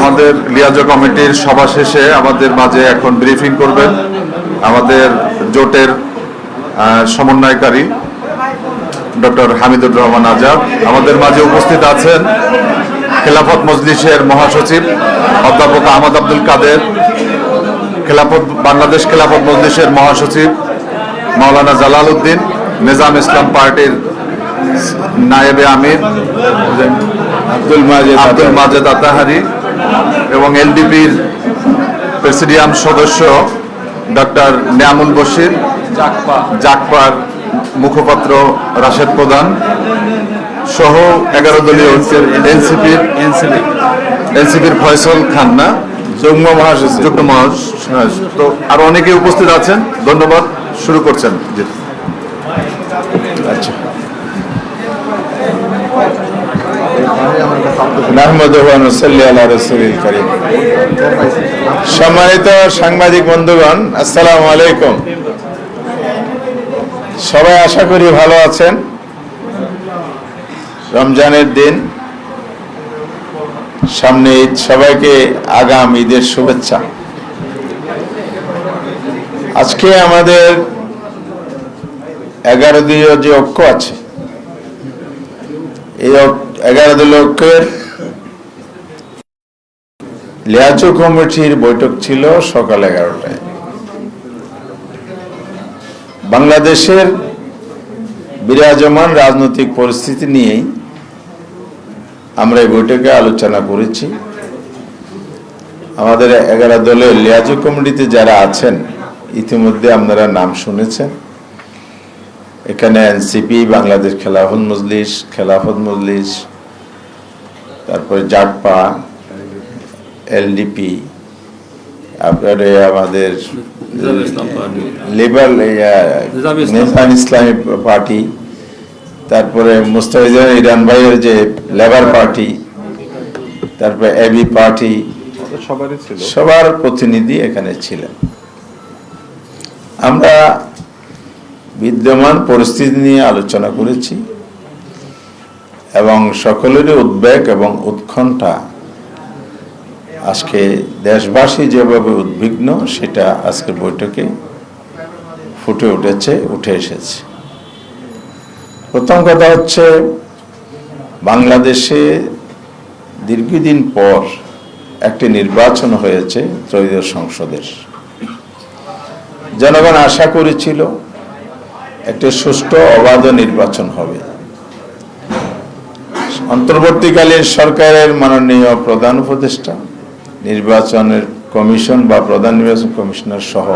আমাদের লিয়াজো কমিটির সভা শেষে আমাদের মাঝে এখন ব্রিফিং করবেন আমাদের জোটের সমন্বয়কারী ডক্টর হামিদুর রহমান আজাদ। আমাদের মাঝে উপস্থিত আছেন খেলাফত মজলিসের মহাসচিব অধ্যাপক আহমদ আব্দুল কাদের, বাংলাদেশ খেলাফত মজলিসের মহাসচিব মাওলানা জালাল উদ্দিন, নিজাম ইসলাম পার্টির নায়েবে আমির আব্দুল মাজেদ আতাহারি এবং এলডিপির প্রেসিডিয়াম সদস্য ডক্টর নিয়ামুল বশির, জাকপার মুখপাত্র রাশেদ প্রধান সহ 11 দলীয় এনসিপির ফয়সল খান না যুগ্ম মহাসচিব তো আর অনেকে উপস্থিত আছেন। ধন্যবাদ। শুরু করছেন। আচ্ছা, সম্মানিত সাংবাদিক বন্ধুগণ, আসসালামু আলাইকুম। সবাই আশা করি ভালো আছেন। রমজানের দিন সামনে ঈদ, সবাইকে আগাম ঈদের শুভেচ্ছা। আজকে আমাদের 11 দলীয় যে ঐক্য আছে, এই 11 দলীয় ঐক্যের লিয়াজো কমিটির বৈঠক ছিল সকাল 11টায়। বাংলাদেশের বিরাজমান রাজনৈতিক পরিস্থিতি নিয়েই আমরা এই বৈঠকে আলোচনা করেছি। আমাদের 11 দলের লিয়াজো কমিটিতে যারা আছেন ইতিমধ্যে আপনারা নাম শুনেছেন। এখানে এনসিপি, বাংলাদেশ খেলাফত মজলিস, তারপরে জাটপা, এলডিপি, আপনারে আমাদের নিজাম ইসলামী পার্টি, তারপরে মুস্তাফিজুর ইরান ভাইয়ের যে লেবার পার্টি, তারপরে এবি পার্টি, সবার প্রতিনিধি এখানে ছিলেন। আমরা বিদ্যমান পরিস্থিতি নিয়ে আলোচনা করেছি এবং সকলেরই উদ্বেগ এবং উৎকণ্ঠা, আজকে দেশবাসী যেভাবে উদ্বিগ্ন সেটা আজকের বৈঠকে উঠে এসেছে। প্রথম কথা হচ্ছে, বাংলাদেশে দীর্ঘদিন পর একটি নির্বাচন হয়েছে ত্রয়োদশ সংসদের। জনগণ আশা করেছিল একটি সুষ্ঠু অবাধ নির্বাচন হবে। অন্তর্বর্তীকালীন সরকারের মাননীয় প্রধান উপদেষ্টা, নির্বাচনের কমিশন বা প্রধান নির্বাচন কমিশনার সহ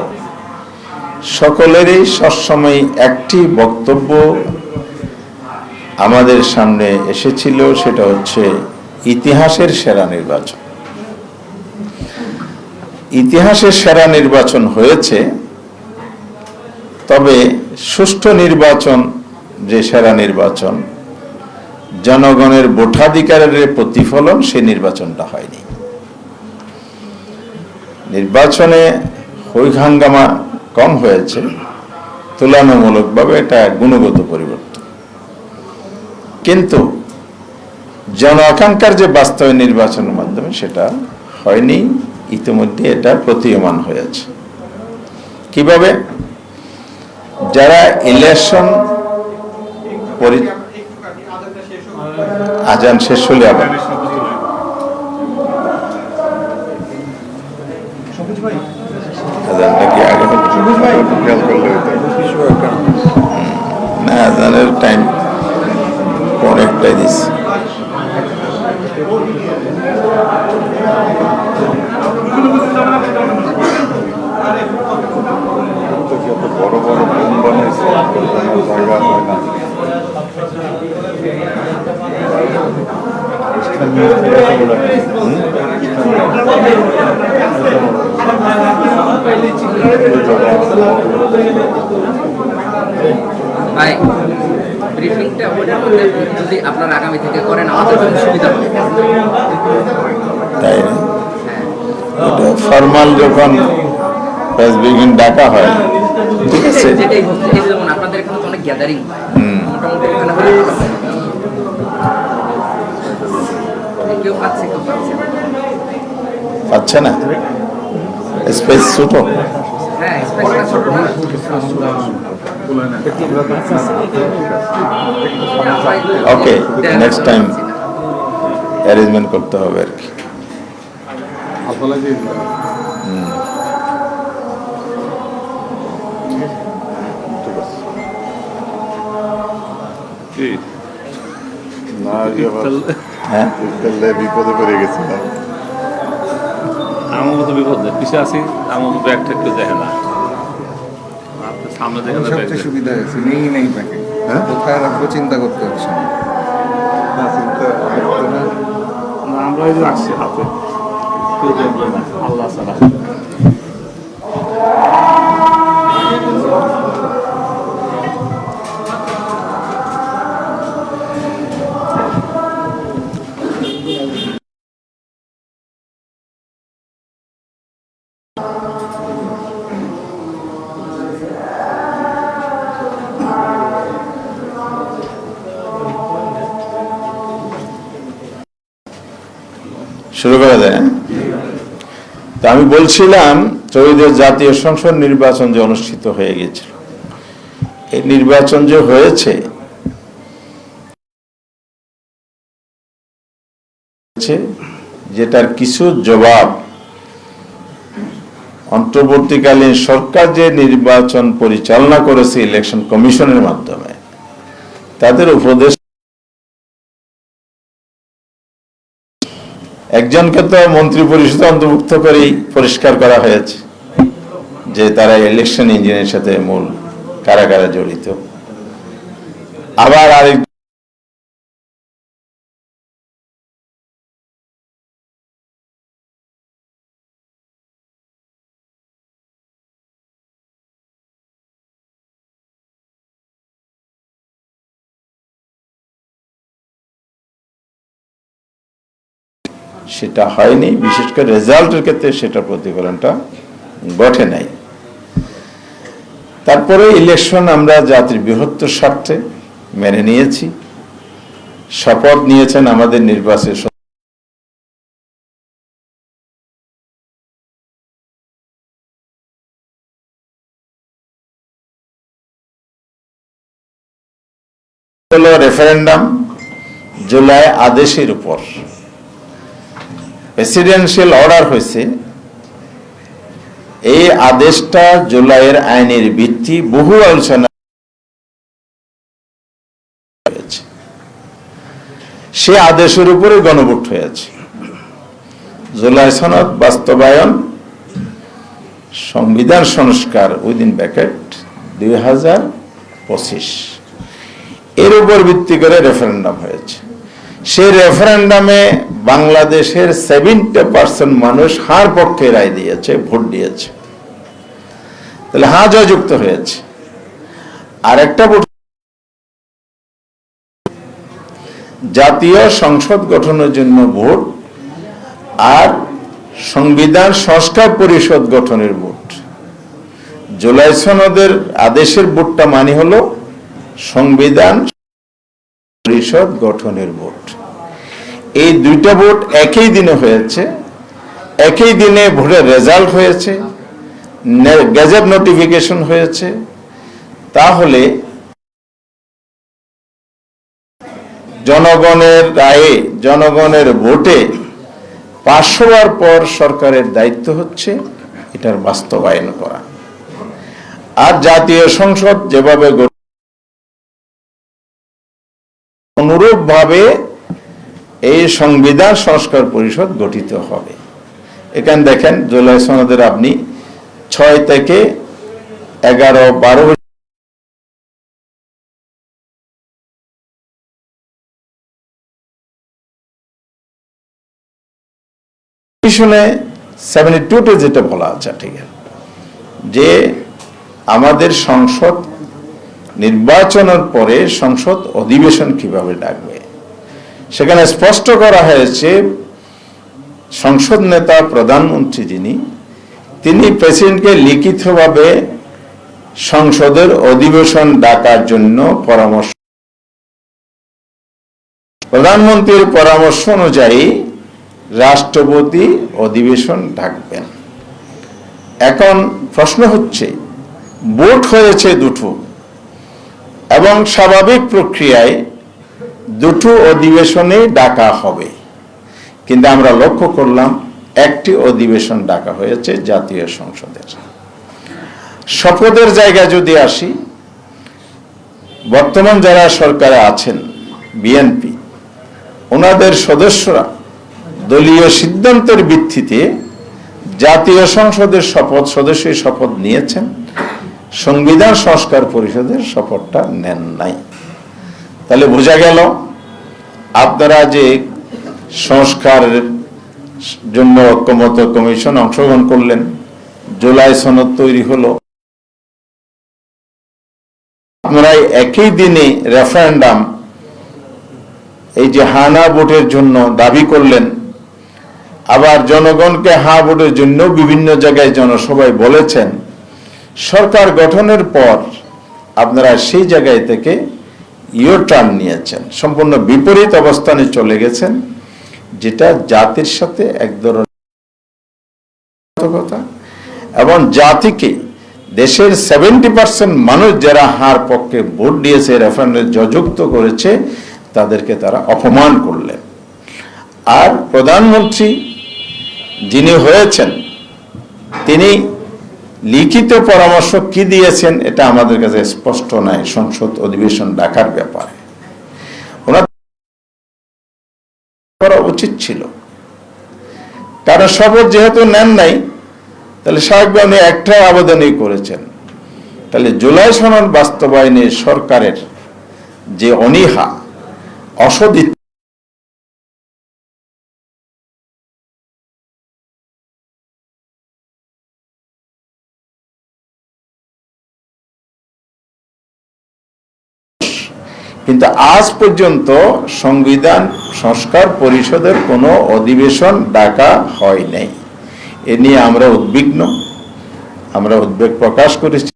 সকলেরই সবসময় একটি বক্তব্য আমাদের সামনে এসেছিল, সেটা হচ্ছে ইতিহাসের সেরা নির্বাচন। ইতিহাসের সেরা নির্বাচন হয়েছে, তবে সুষ্ঠু নির্বাচন যে সেরা নির্বাচন, জনগণের ভোটাধিকারের প্রতিফলন, সেই নির্বাচনটা হয়নি। নির্বাচনে হই হাঙ্গামা কম হয়েছে, তুলনামূলকভাবে এটা গুণগত পরিবর্তন, কিন্তু জন আকাঙ্ক্ষার যে বাস্তব নির্বাচনের মাধ্যমে সেটা হয়নি। ইতিমধ্যে এটা প্রতীয়মান হয়েছে। কিভাবে? যারা ইলেকশন আজান শেষ হলে আবার আজানটা কি আগে না, আজানের টাইম অনেকটাই দিচ্ছে। বড় বড় বোম বানাইছে, জায়গা হয় না। ভাই, ব্রিফিংটা ওটার মধ্যে যদি আপনার আগামী থেকে করেন আমাদের জন্য সুবিধা হবে। তাই না? এটা ফরমাল যখন প্রেস ব্রিফিং ডাকা হয়, ঠিক আছে, যেটাই হচ্ছে, এই যেমন আপনাদের এখানে তো অনেক গ্যাদারিং হয়, মোটামুটি এখানে হলে কেউ পাচ্ছে কেউ পাচ্ছে। পাচ্ছে না স্পেস ছোট। হ্যাঁ স্পেসটা ছোট না। ওকে, নেক্সট টাইম অ্যারেঞ্জমেন্ট করতে হবে আর কি। হ্যাঁ, বিপদে পড়ে গেছিলাম। আমার মতো বিপদ নেই, পিছিয়ে আছি, আমার মতো ব্যাগ ঠেকতে যায় না। আপনি সামনে দেখেন না, সবচেয়ে সুবিধা হয়েছে নেই ব্যাগে, কোথায় রাখবো চিন্তা করতে হচ্ছে না। আমরা এই যে রাখছি হাতে, কেউ দেখবে না, আল্লাহ ছাড়া। শুরু করা যায়। তো আমি বলছিলাম ত্রয়োদশ জাতীয় সংসদ নির্বাচন যে অনুষ্ঠিত হয়ে গেছিল, এই নির্বাচন যে হয়েছে যেটার কিছু জবাব অন্তর্বর্তীকালীন সরকার যে নির্বাচন পরিচালনা করেছে ইলেকশন কমিশনের মাধ্যমে, তাদের উপদেশ একজনকে তো মন্ত্রী পরিষদে অন্তর্ভুক্ত করেই পরিষ্কার করা হয়েছে যে তারা ইলেকশন ইঞ্জিনের সাথে মূল কারাগারে জড়িত। আবার আরেক সেটা হয়নি, বিশেষ করে রেজাল্টের ক্ষেত্রে সেটা প্রতিফলনটা ঘটে নাই। তারপরে ইলেকশন আমরা জাতির বৃহত্তর স্বার্থে মেনে নিয়েছি, শপথ নিয়েছেন আমাদের নির্বাচন রেফারেন্ডাম জুলাই আদেশের উপর প্রেসিডেন্সিয়াল অর্ডার হয়েছে। এই আদেশটা জুলাইয়ের আইনের ভিত্তি, বহু আলোচনা হয়েছে, সে আদেশের উপরে গণভোট হয়েছে। জুলাই সনদ বাস্তবায়ন, সংবিধান সংস্কার উইদিন ব্র্যাকেট 2025, এর উপর ভিত্তি করে রেফারেন্ডাম হয়েছে। সেই রেফারেন্ডামে বাংলাদেশের 70% মানুষ হার পক্ষে রায় দিয়েছে, ভোট দিয়েছে, তাহলে হা জয়যুক্ত হয়েছে। আর একটা ভোট জাতীয় সংসদ গঠনের জন্য ভোট আর সংবিধান সংস্কার পরিষদ গঠনের ভোট। জুলাই সনদের আদেশের ভোটটা মানে হলো সংবিধান পরিষদ গঠনের ভোট। এই দুইটা ভোট একই দিনে হয়েছে, একই দিনে ভোটের রেজাল্ট হয়েছে, গেজেট নোটিফিকেশন হয়েছে। তাহলে জনগণের রায়ে, জনগণের ভোটে পাশ হওয়ার পর সরকারের দায়িত্ব হচ্ছে এটার বাস্তবায়ন করা। আর জাতীয় সংসদ যেভাবে অনুরূপভাবে এই সংবিধান সংস্কার পরিষদ গঠিত হবে। এখানে দেখেন জুলাই সনদের আপনি 6 থেকে 11, 12 পিছনে 72-তে যেটা বলা আছে, ঠিক আছে, যে আমাদের সংসদ নির্বাচনের পরে সংসদ অধিবেশন কিভাবে ডাকবে। সেখানে স্পষ্ট করা হয়েছে সংসদ নেতা প্রধানমন্ত্রী যিনি, তিনি প্রেসিডেন্টকে লিখিতভাবে সংসদের অধিবেশন ডাকার জন্য পরামর্শ, প্রধানমন্ত্রীর পরামর্শ অনুযায়ী রাষ্ট্রপতি অধিবেশন ডাকবেন। এখন প্রশ্ন হচ্ছে, ভোট হয়েছে দুটো এবং স্বাভাবিক প্রক্রিয়ায় দুটো অধিবেশনে ডাকা হবে, কিন্তু আমরা লক্ষ্য করলাম একটি অধিবেশন ডাকা হয়েছে জাতীয় সংসদের। শপথের জায়গায় যদি আসি, বর্তমান যারা সরকারে আছেন বিএনপি, ওনাদের সদস্যরা দলীয় সিদ্ধান্তের ভিত্তিতে জাতীয় সংসদের সদস্যের শপথ নিয়েছেন, সংবিধান সংস্কার পরিষদের শপথটা নেন নাই। তাহলে বোঝা গেল আপনারা যে সংস্কারের জন্য ঐক্যমত কমিশন অংশগ্রহণ করলেন, জুলাই সনদ তৈরি হলো, আপনারা একই দিনে রেফারেন্ডাম এই যে হা না ভোটের জন্য দাবি করলেন, আবার জনগণকে হা ভোটের জন্য বিভিন্ন জায়গায় জনসভায় বলেছেন। সরকার গঠনের পর আপনারা সেই জায়গায় থেকে টার্ন নিয়েছেন, সম্পূর্ণ বিপরীত অবস্থানে চলে গেছেন, যেটা জাতির সাথে এক ধরনের কথা এবং জাতিকে, দেশের 70% মানুষ যারা হার পক্ষে ভোট দিয়েছে, রেফারেন্ডামে জয়যুক্ত করেছে, তাদেরকে তারা অপমান করলেন। আর প্রধানমন্ত্রী যিনি হয়েছেন, তিনি লিখিত পরামর্শ কি দিয়েছেন এটা আমাদের কাছে স্পষ্ট নয় সংসদ অধিবেশন ডাকার ব্যাপারে। ওনার করা উচিত ছিল, কারণ শপথ যেহেতু নেন নাই, তাহলে স্বাভাবিকভাবে উনি একটা আবেদনই করেছেন। তাহলে জুলাই সনদ বাস্তবায়নে সরকারের যে অনীহা, অসদিচ্ছা, কিন্তু আজ পর্যন্ত সংবিধান সংস্কার পরিষদের কোনো অধিবেশন ডাকা হয় নাই। এ নিয়ে আমরা উদ্বিগ্ন, আমরা উদ্বেগ প্রকাশ করেছি।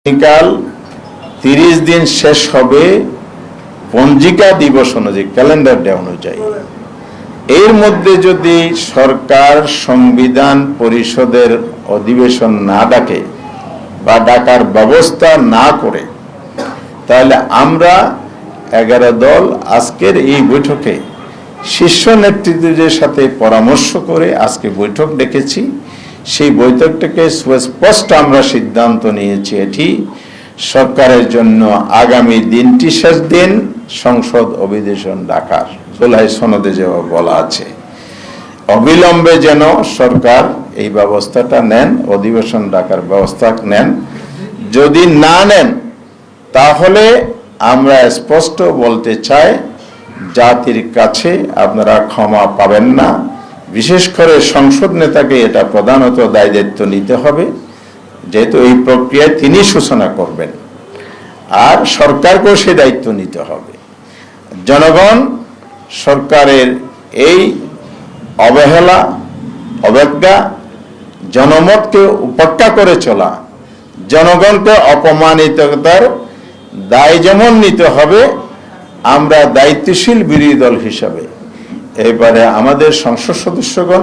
কাল 30 দিন শেষ হবে পঞ্জিকা দিবস অনুযায়ী, ক্যালেন্ডার ডে অনুযায়ী। এর মধ্যে যদি সরকার সংবিধান পরিষদের অধিবেশন না ডাকে বা ডাকার ব্যবস্থা না করে, তাহলে আমরা 11 দল আজকের এই বৈঠকে শীর্ষ নেতৃত্বের সাথে পরামর্শ করে আজকে বৈঠক ডেকেছি। সেই বৈঠকটাকে সুস্পষ্ট আমরা সিদ্ধান্ত নিয়েছি, এটি সরকারের জন্য আগামী দিনটি শেষ দিন সংসদ অধিবেশন ডাকার, জুলাই সনদে যে বলা আছে, অবিলম্বে যেন সরকার এই ব্যবস্থাটা নেন, অধিবেশন ডাকার ব্যবস্থা নেন। যদি না নেন, তাহলে আমরা স্পষ্ট বলতে চাই, জাতির কাছে আপনারা ক্ষমা পাবেন না। বিশেষ করে সংসদ নেতাকে এটা প্রধানত দায়িত্ব নিতে হবে, যেহেতু এই প্রক্রিয়ায় তিনি সূচনা করবেন, আর সরকারকেও সে দায়িত্ব নিতে হবে। জনগণ সরকারের এই অবহেলা, অবজ্ঞা, জনমতকে উপেক্ষা করে চলা, জনগণকে অপমানিততার দায় যেমন নিতে হবে, আমরা দায়িত্বশীল বিরোধী দল হিসাবে এবারে আমাদের সংসদ সদস্যগণ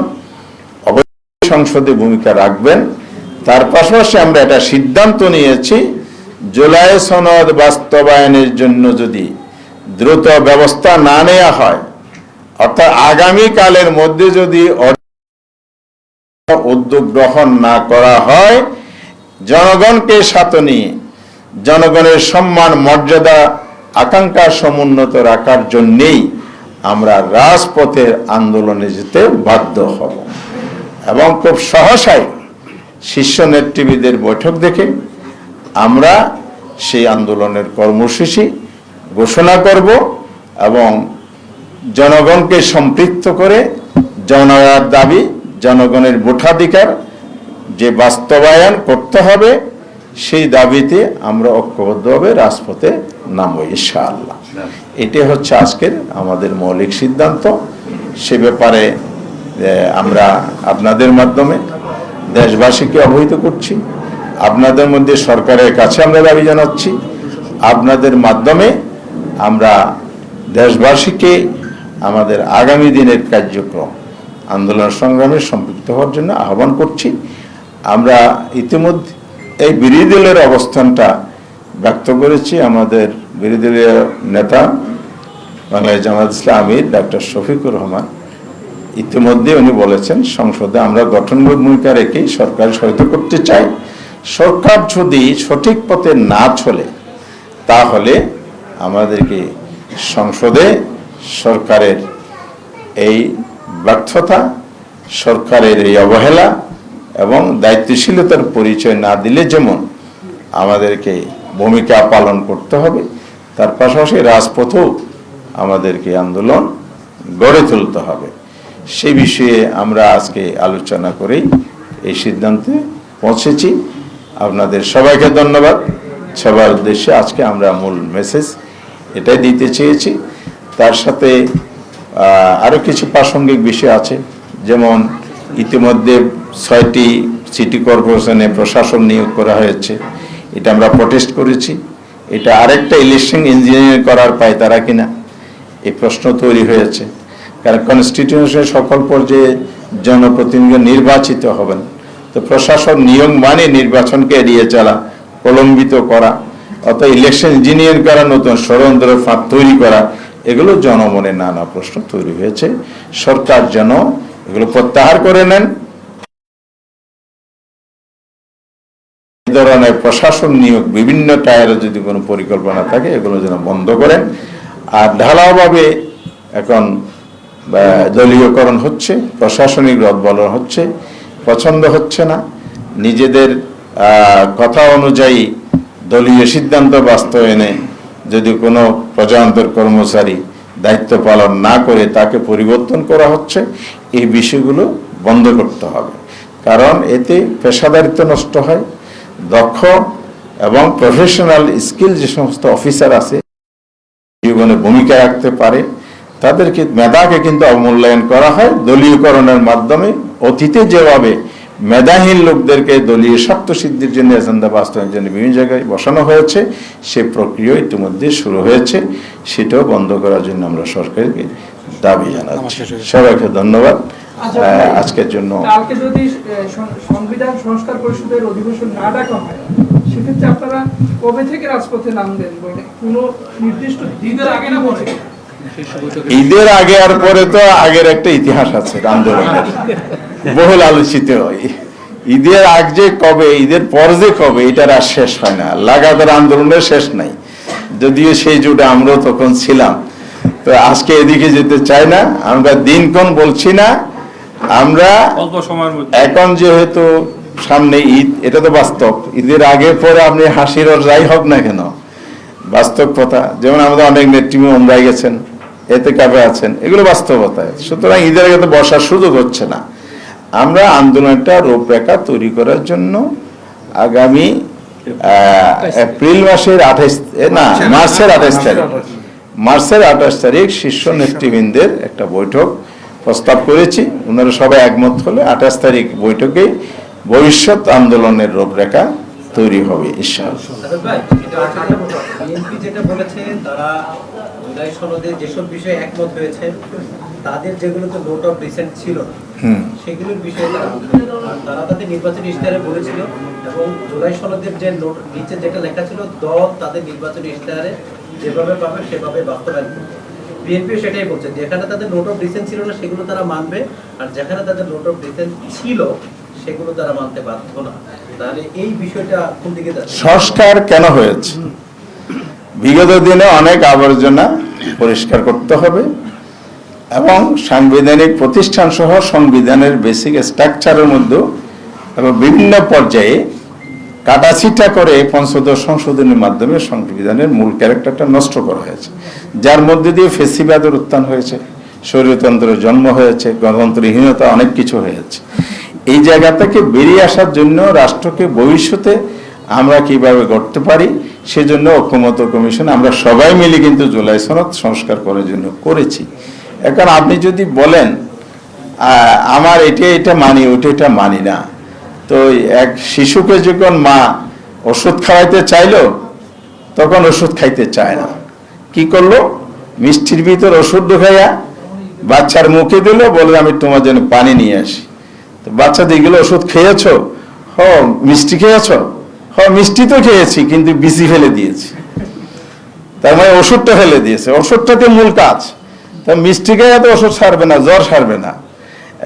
অবশ্যই সংসদে ভূমিকা রাখবেন। তার পাশাপাশি আমরা একটা সিদ্ধান্ত নিয়েছি, জুলাই সনদ বাস্তবায়নের জন্য যদি দ্রুত ব্যবস্থা না নেওয়া হয়, অর্থাৎ আগামীকালের মধ্যে যদি উদ্যোগ গ্রহণ না করা হয়, জনগণকে সাথে নিয়ে জনগণের সম্মান, মর্যাদা, আকাঙ্ক্ষা সমুন্নত রাখার জন্যেই আমরা রাজপথের আন্দোলনে যেতে বাধ্য হব। এবং খুব সহসাই শীর্ষ নেতৃবৃন্দের বৈঠক দেখে আমরা সেই আন্দোলনের কর্মসূচি ঘোষণা করব এবং জনগণকে সম্পৃক্ত করে জনগণের দাবি, জনগণের ভোটাধিকার যে বাস্তবায়ন করতে হবে, সেই দাবিতে আমরা ঐক্যবদ্ধভাবে রাজপথে নামব ইনশাআল্লাহ। এটি হচ্ছে আজকের আমাদের মৌলিক সিদ্ধান্ত। সে ব্যাপারে আমরা আপনাদের মাধ্যমে দেশবাসীকে অবহিত করছি আপনাদের মধ্যে সরকারের কাছে আমরা দাবি জানাচ্ছি, আপনাদের মাধ্যমে আমরা দেশবাসীকে আমাদের আগামী দিনের কার্যক্রম আন্দোলন সংগ্রামে সম্পৃক্ত হওয়ার জন্য আহ্বান করছি। আমরা ইতিমধ্যে এই বিরোধী দলের অবস্থানটা ব্যক্ত করেছি। আমাদের বিরোধী দলীয় নেতা বাংলাদেশ জামায়াত ইসলামী আমির ডক্টর শফিকুর রহমান ইতিমধ্যে উনি বলেছেন, সংসদে আমরা গঠনমূলক ভূমিকা রেখেই সরকার সহায়তা করতে চাই। সরকার যদি সঠিক পথে না চলে তাহলে আমাদেরকে সংসদে সরকারের এই ব্যর্থতা, সরকারের এই অবহেলা এবং দায়িত্বশীলতার পরিচয় না দিলে যেমন আমাদেরকে ভূমিকা পালন করতে হবে, তার পাশাপাশি রাজপথেও আমাদেরকে আন্দোলন গড়ে তুলতে হবে। সেই বিষয়ে আমরা আজকে আলোচনা করেই এই সিদ্ধান্তে পৌঁছেছি। আপনাদের সবাইকে ধন্যবাদ। সবার উদ্দেশ্যে আজকে আমরা মূল মেসেজ এটাই দিতে চেয়েছি। তার সাথে আরও কিছু প্রাসঙ্গিক বিষয় আছে, যেমন ইতিমধ্যে 6টি সিটি কর্পোরেশনে প্রশাসন নিয়োগ করা হয়েছে, এটা আমরা প্রটেস্ট করেছি। এটা আরেকটা ইলেকশন ইঞ্জিনিয়ারিং করার পায় তারা কিনা এই প্রশ্ন তৈরি হয়েছে। কারণ কনস্টিটিউশনের সকল পর্যায়ে জনপ্রতিনিধি নির্বাচিত হবেন, তো প্রশাসন নিয়োগ মানে নির্বাচনকে এড়িয়ে চলা, প্রলম্বিত করা, অর্থাৎ ইলেকশন ইঞ্জিনিয়ার করা, নতুন ষড়যন্ত্র ফাঁদ তৈরি করা, এগুলো জনমনে নানা প্রশ্ন তৈরি হয়েছে। সরকার যেন এগুলো প্রত্যাহার করে নেন, এই ধরনের প্রশাসন নিয়োগ বিভিন্ন টায়ারে যদি কোনো পরিকল্পনা থাকে এগুলো যেন বন্ধ করেন। আর ঢালাওভাবে এখন দলীয়করণ হচ্ছে, প্রশাসনিক রদবদল হচ্ছে, পছন্দ হচ্ছে না। নিজেদের কথা অনুযায়ী দলীয় সিদ্ধান্ত বাস্তবায়নে যদি কোনো প্রজাতন্ত্র কর্মচারী দায়িত্ব পালন না করে তাকে পরিবর্তন করা হচ্ছে, এই বিষয়গুলো বন্ধ করতে হবে। কারণ এতে পেশাদারিত্ব নষ্ট হয়, দক্ষ এবং প্রফেশনাল স্কিল যে সমস্ত অফিসার আছে জীবনে ভূমিকা রাখতে পারে, তাদেরকে মেধাকে কিন্তু অবমূল্যায়ন করা হয় দলীয়করণের মাধ্যমে। অতীতে যেভাবে মেধাহীন লোকদেরকে দলীয় স্বার্থ সিদ্ধির জন্য এজেন্ডা বাস্তবায়নের জন্য বিভিন্ন জায়গায় বসানো হয়েছে, সে প্রক্রিয়া ইতিমধ্যে শুরু হয়েছে, সেটাও বন্ধ করার জন্য আমরা সরকারকে দাবি জানাচ্ছি। সবাইকে ধন্যবাদ আজকের জন্য। কালকে যদি সংবিধান সংস্কার পরিষদের অধিবেশন না ডাকা হয়, সেক্ষেত্রে আপনারা কবে থেকে রাজপথে নামবেন? কোনো নির্দিষ্ট দিনের আগে না বলছে? ঈদের আগে আর পরে তো আগের একটা ইতিহাস আছে আন্দোলনের, বহুল আলোচিত হয়। ঈদের আগ যে কবে, ঈদের পর যে কবে, এটার আর শেষ হয় না, লাগাতার আন্দোলনের শেষ নাই। যদিও সেই যুগে আমরাও তখন ছিলাম। তো আজকে এদিকে যেতে চাই না, আমরা দিনক্ষণ বলছি না, আমরা এখন যেহেতু সামনে ঈদ, এটা তো বাস্তব। ঈদের আগে পরে আপনি হাসির যাই হোক না কেন, বাস্তব কথা। যেমন আমাদের অনেক নেতৃত্ব ওমরায় গেছেন, এতে কাপে আছেন, এগুলো বাস্তবতায়। সুতরাং ঈদের আগে তো বসার সুযোগ হচ্ছে না। আমরা আন্দোলনটা রূপরেখা তৈরি করার জন্য আগামী এপ্রিল মাসের মার্চের 28 তারিখ শীর্ষ নেতৃবৃন্দের একটা বৈঠক প্রস্তাব করেছি। ওনারা সবাই একমত হলে 28 তারিখ বৈঠকে ভবিষ্যৎ আন্দোলনের রূপরেখা তৈরি হবে ইনশাআল্লাহ। বিএনপি যেটা বলেছে, তারা জুলাই সনদে যেসব বিষয়ে একমত হয়েছে, তাদের যেগুলোতে নোট অফ ডিসেন্ট ছিল না, সেগুলোর বিষয়ে তারা তাদের নির্বাচনী ইশতেহারে বলেছিল, এবং জুলাই সনদের যে নোট নিচে যেটা লেখা ছিল, দল তাদের নির্বাচনী ইশতেহারে যেভাবে পাবে সেভাবে বাস্তবায়ন করবে। বিএনপি সেটাই বলছে, যেখানে তাদের নোট অফ ডিসেন্ট ছিল না সেগুলো তারা মানবে, আর যেখানে তাদের নোট অফ ডিসেন্ট ছিল সেগুলো তারা মানতে বাধ্য না। তাহলে এই বিষয়টা কোন দিকে যাচ্ছে? সংস্কার কেন হয়েছে? বিগত দিনে অনেক আবর্জনা পরিষ্কার করতে হবে এবং সাংবিধানিক প্রতিষ্ঠান সহ সংবিধানের বেসিক স্ট্রাকচারের মধ্যে এবং বিভিন্ন পর্যায়ে কাটাছিটা করে পঞ্চদশ সংশোধনের মাধ্যমে সংবিধানের মূল ক্যারেক্টারটা নষ্ট করা হয়েছে, যার মধ্যে দিয়ে ফেসিবাদের উত্থান হয়েছে, স্বৈরতন্ত্রের জন্ম হয়েছে, গণতন্ত্রহীনতা, অনেক কিছু হয়েছে। এই জায়গা থেকে বেরিয়ে আসার জন্য রাষ্ট্রকে ভবিষ্যতে আমরা কিভাবে গড়তে পারি, সেজন্য ঐক্যমত্য কমিশন আমরা সবাই মিলে কিন্তু জুলাই সনদ সংস্কার করার জন্য করেছি। এখন আপনি যদি বলেন আমার এটা মানি, ওটা মানি না, তো তো এক শিশুকে যখন মা ওষুধ খাওয়াইতে চাইলো তখন ওষুধ খাইতে চায় না, কি করলো, মিষ্টির ভিতর ওষুধ ঢুকাইয়া বাচ্চার মুখে দিল, বলে আমি তোমার জন্য পানি নিয়ে আসি। তো বাচ্চা দিগুলো ওষুধ খেয়েছো? হ। মিষ্টি খেয়েছো? হ মিষ্টি তো খেয়েছি, কিন্তু বিচি ফেলে দিয়েছি। তার মানে ওষুধটা ফেলে দিয়েছে, ওষুধটাতে মূল কাজ। তা মিষ্টি খেয়ে তো ওষুধ সারবে না, জ্বর সারবে না।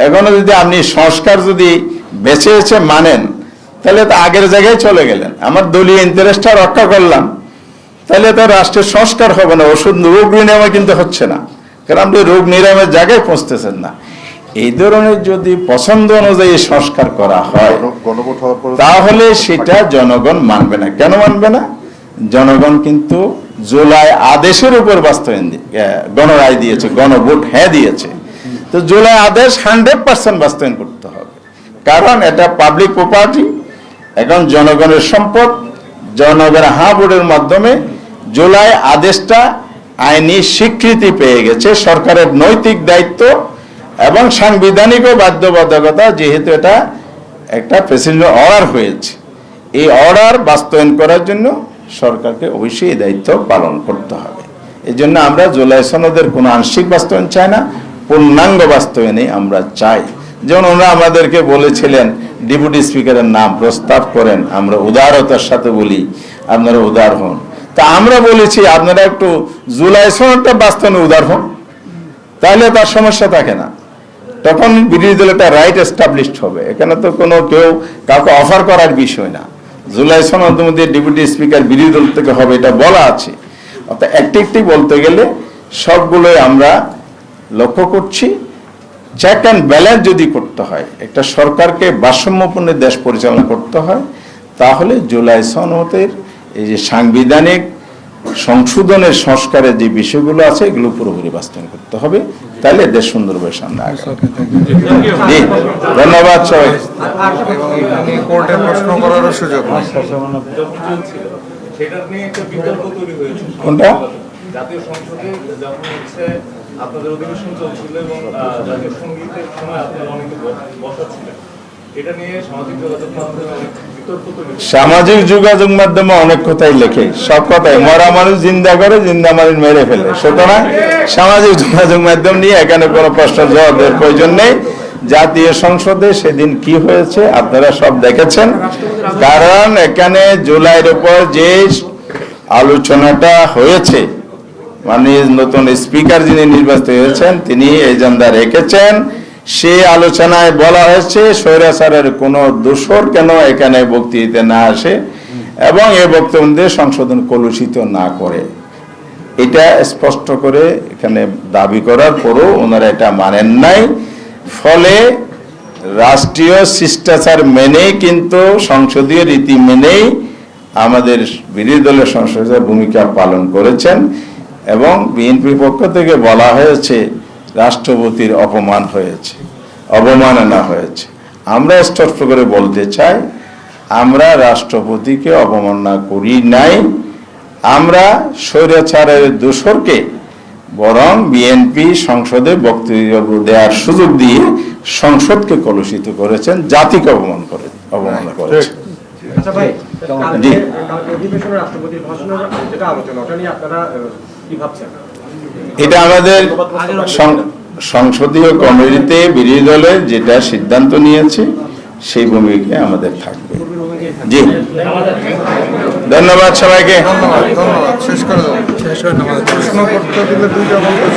এখনো যদি আপনি সংস্কার যদি বেঁচে এসে মানেন, তাহলে তো আগের জায়গায় চলে গেলেন। আমার দলীয় ইন্টারেস্টটা রক্ষা করলাম, তাহলে তো রাষ্ট্রের সংস্কার হবে না, ওষুধ রোগ নিরাময় কিন্তু হচ্ছে না, কারণ আপনি রোগ নিরাময়ের জায়গায় পৌঁছতেছেন না। এই ধরনের যদি পছন্দ অনুযায়ী সংস্কার করা হয়, গণভোট হওয়ার পরে তাহলে সেটা জনগণ মানবে না। কেন মানবে না? জনগণ কিন্তু জুলাই আদেশের উপর বাস্তবায়ন গণরায় দিয়েছে, গণভোট হ্যাঁ দিয়েছে। তো জুলাই আদেশ 100% বাস্তবায়ন করতে হবে, কারণ এটা পাবলিক প্রপার্টি, এখন জনগণের সম্পদ। জনগণের হ্যাঁ ভোটের মাধ্যমে জুলাই আদেশটা আইনি স্বীকৃতি পেয়ে গেছে, সরকারের নৈতিক দায়িত্ব এবং সাংবিধানিক বাধ্যবাধকতা, যেহেতু এটা একটা প্রেসিডেন্ট অর্ডার হয়েছে। এই অর্ডার বাস্তবায়ন করার জন্য সরকারকে অবশ্যই এই দায়িত্ব পালন করতে হবে। এই জন্য আমরা জুলাই সনদের কোনো আংশিক বাস্তবায়ন চাই না, পূর্ণাঙ্গ বাস্তবায়নই আমরা চাই। যেমন ওনারা আমাদেরকে বলেছিলেন ডেপুটি স্পিকারের নাম প্রস্তাব করেন, আমরা উদারতার সাথে বলি আপনারা উদার হন। তা আমরা বলেছি আপনারা একটু জুলাই সনদটা বাস্তবায়নে উদার হন, তাহলে তার সমস্যা থাকে না। তখন বিরোধী দল একটা রাইট এস্টাবলিশড হবে। এখানে তো কোনো কেউ কাউকে অফার করার বিষয় না। জুলাই সনদের মধ্যে ডেপুটি স্পিকার বিরোধী দল থেকে হবে এটা বলা আছে। অর্থাৎ একটি একটি বলতে গেলে সবগুলোই আমরা লক্ষ্য করছি। চেক অ্যান্ড ব্যালেন্স যদি করতে হয়, একটা সরকারকে ভারসাম্যপূর্ণ দেশ পরিচালনা করতে হয়, তাহলে জুলাই সনদের এই যে সাংবিধানিক সংশোধনের সংস্কারের যে বিষয়গুলো আছে এগুলো পুরোপুরি বাস্তবায়ন করতে হবে, তাহলে দেশ সুন্দরভাবে সামনে আগাবে। জি, ধন্যবাদ সবাই। কোর্টে প্রশ্ন করারও সুযোগ নেই। সেটা নিয়ে একটা বিতর্ক তৈরি হয়েছে কোনটা? জাতীয় সংসদে যখন হচ্ছে আপনাদের অধিবেশন চলছিল এবং জাতীয় সঙ্গীতের সময় আপনারা অনেকে বসা ছিলেন, এটা নিয়ে সামাজিক যোগাযোগ মাধ্যমে অনেক বিতর্ক তৈরি হয়েছে। সামাজিক যোগাযোগ মাধ্যমে অনেক কথাই লেখে, সব কথাই মরা মানুষ জিন্দা করে, জিন্দা মানুষ মেরে ফেলে। সুতরাং সামাজিক যোগাযোগ মাধ্যম নিয়ে এখানে কোনো প্রশ্ন জবাবের প্রয়োজন নেই। জাতীয় সংসদে সেদিন কি হয়েছে আপনারা সব দেখেছেন, কারণ এখানে জুলাইয়ের উপর যে আলোচনাটা হয়েছে, মানে নতুন স্পিকার যিনি নির্বাচিত হয়েছেন তিনি এজেন্ডা রেখেছেন। সেই আলোচনায় বলা হয়েছে স্বৈরাচারের কোনো দোষর কেন এখানে বক্তৃতা না আসে এবং এই বক্তব্য সংশোধন কলুষিত না করে, এটা স্পষ্ট করে এখানে দাবি করার পরও ওনারা এটা মানেন নাই। ফলে রাষ্ট্রীয় শিষ্টাচার মেনেই কিন্তু সংসদীয় রীতি মেনেই আমাদের বিরোধী দলের সংসদের ভূমিকা পালন করেছেন এবং বিএনপি পক্ষ থেকে বলা হয়েছে রাষ্ট্রপতির অপমান হয়েছে, অবমাননা হয়েছে। আমরা স্পষ্ট করে বলতে চাই, আমরা রাষ্ট্রপতিকে অবমাননা করি নাই, আমরা স্বৈরাচারের দোসরকে বরং বিএনপি সংসদে বক্তব্য দেওয়ার সুযোগ দিয়ে সংসদকে কলুষিত করেছেন, জাতিকে অবমাননা করেছেন। আচ্ছা ভাই, জি। অধিবেশনে রাষ্ট্রপতির ভাষণের যেটা আলোচনা, ওটা নিয়ে আপনারা কি ভাবছেন? এটা আমাদের সংসদীয় কমিটিতে বিরোধী দলের যেটা সিদ্ধান্ত নিয়েছে সেই ভূমিকায় আমাদের থাকবে। জি, ধন্যবাদ সবাইকে। ধন্যবাদ, ধন্যবাদ। শেষ করে দেবো। প্রশ্ন করতে দিলে দুইটা বলতে